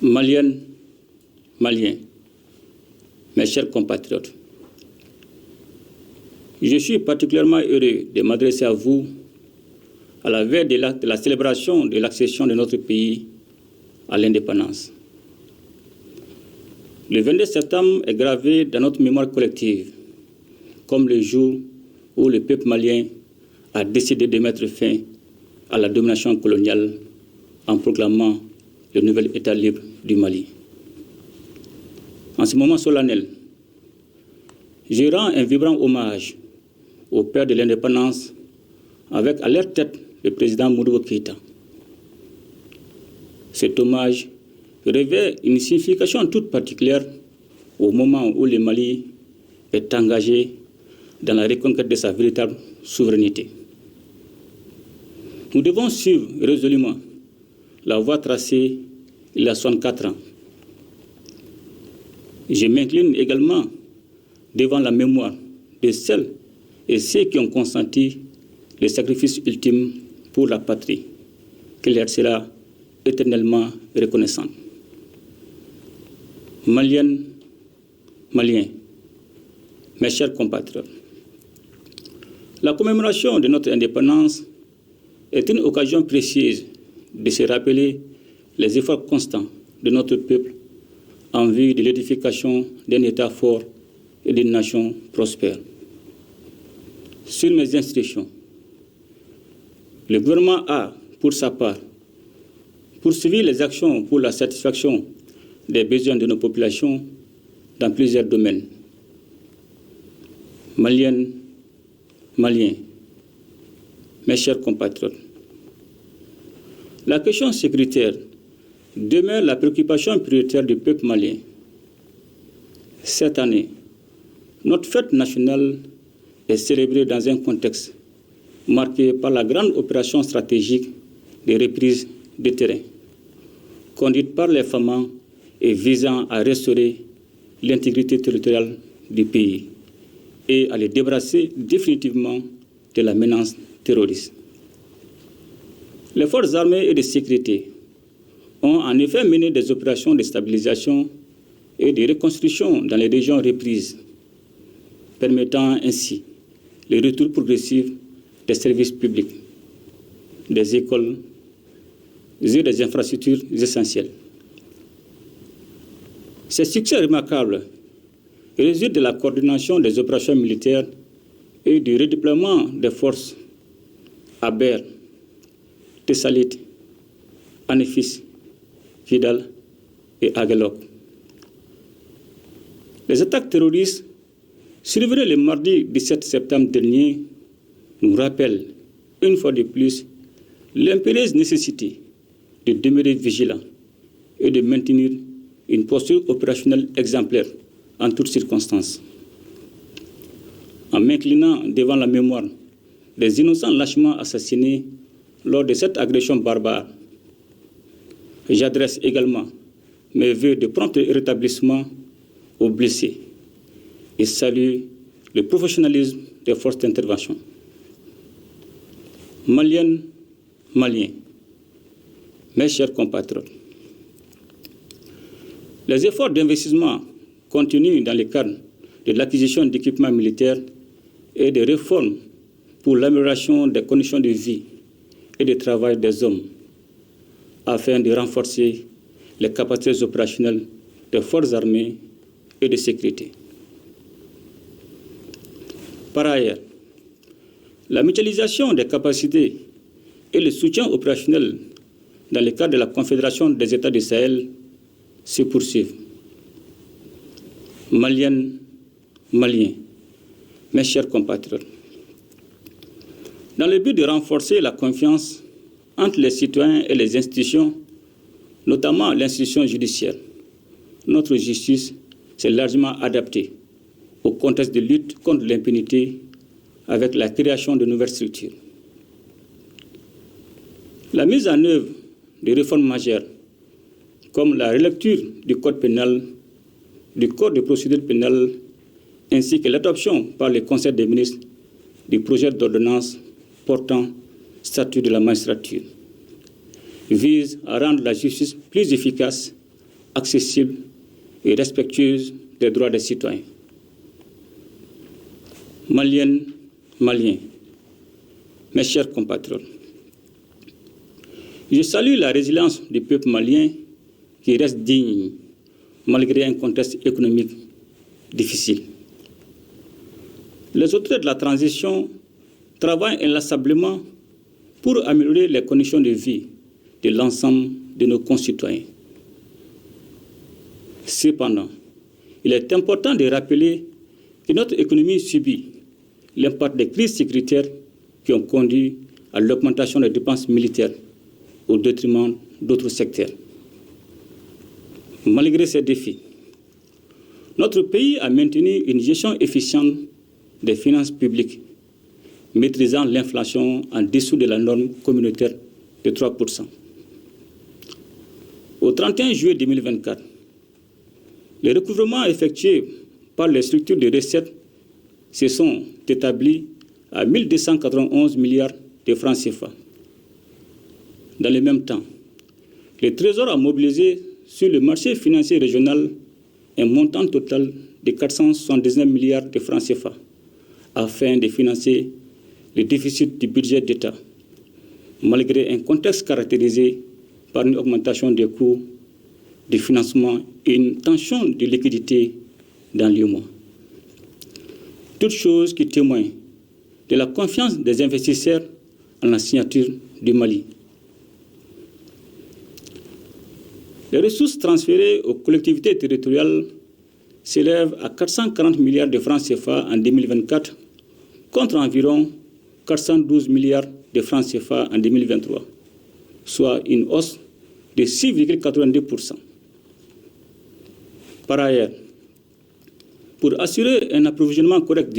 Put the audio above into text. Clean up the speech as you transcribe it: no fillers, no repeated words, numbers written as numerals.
Maliennes, Maliens, mes chers compatriotes, je suis particulièrement heureux de m'adresser à vous à la veille de la célébration de l'accession de notre pays à l'indépendance. Le 22 septembre est gravé dans notre mémoire collective comme le jour où le peuple malien a décidé de mettre fin à la domination coloniale en proclamant le nouvel État libre du Mali. En ce moment solennel, je rends un vibrant hommage au père de l'indépendance avec à leur tête le président Modibo Keïta. Cet hommage revêt une signification toute particulière au moment où le Mali est engagé dans la reconquête de sa véritable souveraineté. Nous devons suivre résolument la voie tracée il y a 64 ans. Je m'incline également devant la mémoire de celles et ceux qui ont consenti le sacrifice ultime pour la patrie, qui leur sera éternellement reconnaissante. Maliennes, Maliens, mes chers compatriotes, la commémoration de notre indépendance est une occasion précieuse de se rappeler les efforts constants de notre peuple en vue de l'édification d'un État fort et d'une nation prospère. Sur mes instructions, le gouvernement a, pour sa part, poursuivi les actions pour la satisfaction des besoins de nos populations dans plusieurs domaines. Maliennes, Maliens, mes chers compatriotes, la question sécuritaire demeure la préoccupation prioritaire du peuple malien. Cette année, notre fête nationale est célébrée dans un contexte marqué par la grande opération stratégique de reprise de terrain, conduite par les FAMA et visant à restaurer l'intégrité territoriale du pays et à les débarrasser définitivement de la menace terroriste. Les forces armées et de sécurité ont en effet mené des opérations de stabilisation et de reconstruction dans les régions reprises, permettant ainsi le retour progressif des services publics, des écoles et des infrastructures essentielles. Ces succès remarquables résultent de la coordination des opérations militaires et du redéploiement des forces à Ber, Tessalit, Anefis, Kidal et Aguelok. Les attaques terroristes survenues le mardi 17 septembre dernier nous rappellent une fois de plus l'impérieuse nécessité de demeurer vigilant et de maintenir une posture opérationnelle exemplaire en toutes circonstances. En m'inclinant devant la mémoire des innocents lâchement assassinés lors de cette agression barbare, j'adresse également mes vœux de prompt rétablissement aux blessés et salue le professionnalisme des forces d'intervention. Maliennes, Maliens, mes chers compatriotes, les efforts d'investissement continus dans le cadre de l'acquisition d'équipements militaires et de réformes pour l'amélioration des conditions de vie et de travail des hommes afin de renforcer les capacités opérationnelles des forces armées et de sécurité. Par ailleurs, la mutualisation des capacités et le soutien opérationnel dans le cadre de la Confédération des États du Sahel se poursuivent. Maliennes, Maliens, mes chers compatriotes, dans le but de renforcer la confiance entre les citoyens et les institutions, notamment l'institution judiciaire, notre justice s'est largement adaptée au contexte de lutte contre l'impunité avec la création de nouvelles structures. La mise en œuvre de réformes majeures, comme la relecture du Code pénal, du Code de procédure pénale, ainsi que l'adoption par le Conseil des ministres du projet d'ordonnance portant statut de la magistrature, vise à rendre la justice plus efficace accessible et respectueuse des droits des citoyens. Maliennes, Maliens, mes chers compatriotes, je salue la résilience du peuple malien qui reste digne malgré un contexte économique difficile. Les autorités de la transition travaillent inlassablement pour améliorer les conditions de vie de l'ensemble de nos concitoyens. Cependant, il est important de rappeler que notre économie subit l'impact des crises sécuritaires qui ont conduit à l'augmentation des dépenses militaires au détriment d'autres secteurs. Malgré ces défis, notre pays a maintenu une gestion efficiente des finances publiques, maîtrisant l'inflation en dessous de la norme communautaire de 3%. Au 31 juillet 2024, les recouvrements effectués par les structures de recettes se sont établis à 1 291 milliards de francs CFA. Dans le même temps, le Trésor a mobilisé sur le marché financier régional un montant total de 479 milliards de francs CFA afin de financer le déficit du budget d'État, malgré un contexte caractérisé par une augmentation des coûts de financement et une tension de liquidité dans l'UEMOA. Toutes choses qui témoignent de la confiance des investisseurs en la signature du Mali. Les ressources transférées aux collectivités territoriales s'élèvent à 440 milliards de francs CFA en 2024 contre environ 412 milliards de francs CFA en 2023, soit une hausse de 6,82%. Par ailleurs, pour assurer un approvisionnement correct du